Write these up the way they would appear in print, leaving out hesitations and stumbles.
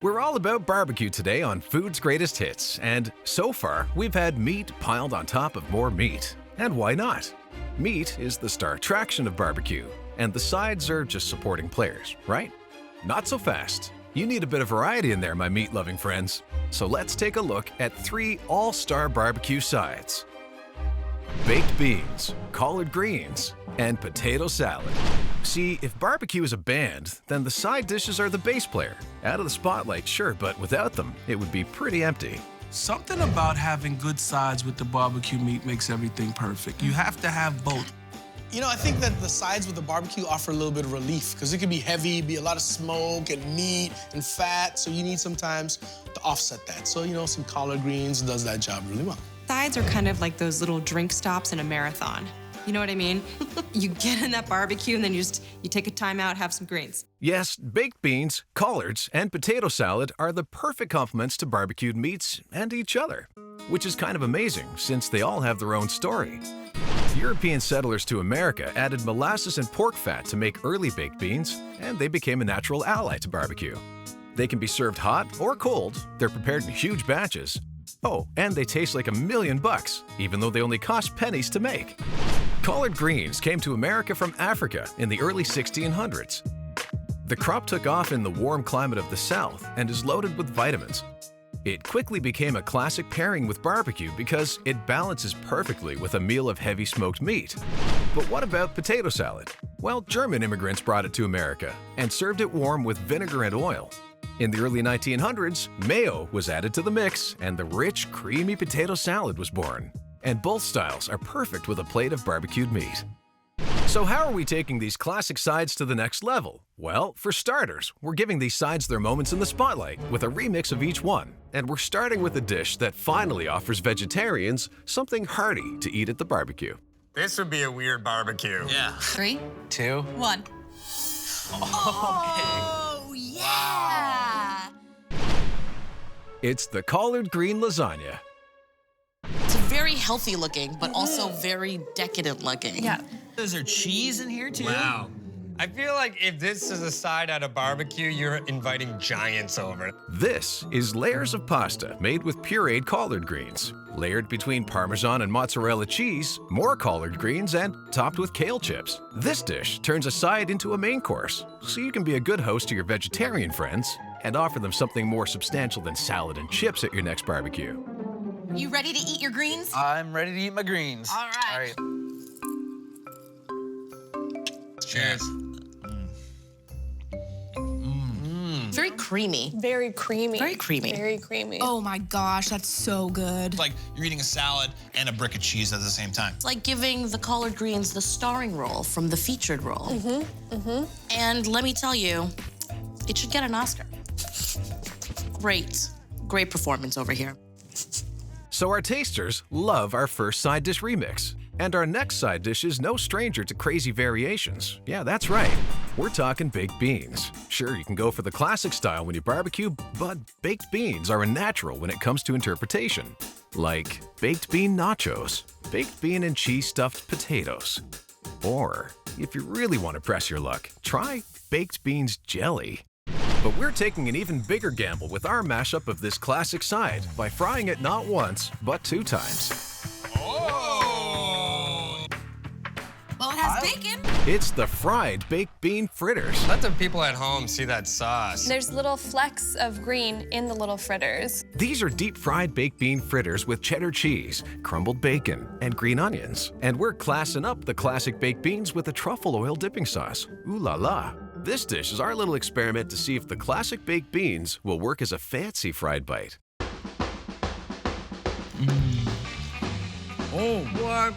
We're all about barbecue today on Food's Greatest Hits, and so far, we've had meat piled on top of more meat. And why not? Meat is the star attraction of barbecue, and the sides are just supporting players, right? Not so fast. You need a bit of variety in there, my meat-loving friends. So let's take a look at 3 all-star barbecue sides. Baked beans, collard greens, and potato salad. See, if barbecue is a band, then the side dishes are the bass player. Out of the spotlight, sure, but without them, it would be pretty empty. Something about having good sides with the barbecue meat makes everything perfect. You have to have both. You know, I think that the sides with the barbecue offer a little bit of relief because it can be heavy, be a lot of smoke and meat and fat, so you need sometimes to offset that. So, you know, some collard greens does that job really well. Sides are kind of like those little drink stops in a marathon. You know what I mean? You get in that barbecue and then you take a time out, have some greens. Yes, baked beans, collards, and potato salad are the perfect complements to barbecued meats and each other, which is kind of amazing since they all have their own story. European settlers to America added molasses and pork fat to make early baked beans, and they became a natural ally to barbecue. They can be served hot or cold, they're prepared in huge batches. Oh, and they taste like $1,000,000, even though they only cost pennies to make. Collard greens came to America from Africa in the early 1600s. The crop took off in the warm climate of the South and is loaded with vitamins. It quickly became a classic pairing with barbecue because it balances perfectly with a meal of heavy smoked meat. But what about potato salad? Well, German immigrants brought it to America and served it warm with vinegar and oil. In the early 1900s, mayo was added to the mix and the rich, creamy potato salad was born. And both styles are perfect with a plate of barbecued meat. So how are we taking these classic sides to the next level? Well, for starters, we're giving these sides their moments in the spotlight with a remix of each one. And we're starting with a dish that finally offers vegetarians something hearty to eat at the barbecue. This would be a weird barbecue. Yeah. 3, 2, 1. Oh, yeah! It's the collard green lasagna. It's very healthy looking, but also very decadent looking. Yeah. Is there cheese in here, too? Wow. I feel like if this is a side at a barbecue, you're inviting giants over. This is layers of pasta made with pureed collard greens, layered between Parmesan and mozzarella cheese, more collard greens, and topped with kale chips. This dish turns a side into a main course, so you can be a good host to your vegetarian friends and offer them something more substantial than salad and chips at your next barbecue. You ready to eat your greens? I'm ready to eat my greens. All right. All right. Cheers. Very creamy. Very creamy. Very creamy. Very creamy. Oh my gosh, that's so good. It's like you're eating a salad and a brick of cheese at the same time. It's like giving the collard greens the starring role from the featured role. And let me tell you, it should get an Oscar. Great performance over here. So our tasters love our first side dish remix. And our next side dish is no stranger to crazy variations. Yeah, that's right. We're talking baked beans. Sure, you can go for the classic style when you barbecue, but baked beans are a natural when it comes to interpretation. Like baked bean nachos, baked bean and cheese stuffed potatoes. Or, if you really want to press your luck, try baked beans jelly. But we're taking an even bigger gamble with our mashup of this classic side by frying it not once, but 2 times. Well, it has bacon. It's the fried baked bean fritters. Let the people at home see that sauce. There's little flecks of green in the little fritters. These are deep-fried baked bean fritters with cheddar cheese, crumbled bacon, and green onions. And we're classing up the classic baked beans with a truffle oil dipping sauce. Ooh la la. This dish is our little experiment to see if the classic baked beans will work as a fancy fried bite. Oh, what?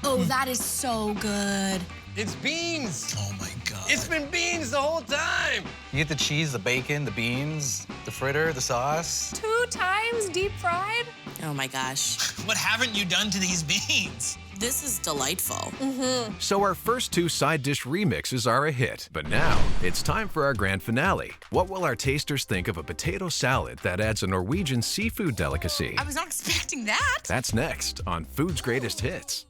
Oh, that is so good. It's beans. Oh my God. It's been beans the whole time. You get the cheese, the bacon, the beans, the fritter, the sauce. 2 times deep fried? Oh my gosh. What haven't you done to these beans? This is delightful. So our first 2 side dish remixes are a hit. But now, it's time for our grand finale. What will our tasters think of a potato salad that adds a Norwegian seafood delicacy? I was not expecting that. That's next on Food's Greatest Hits.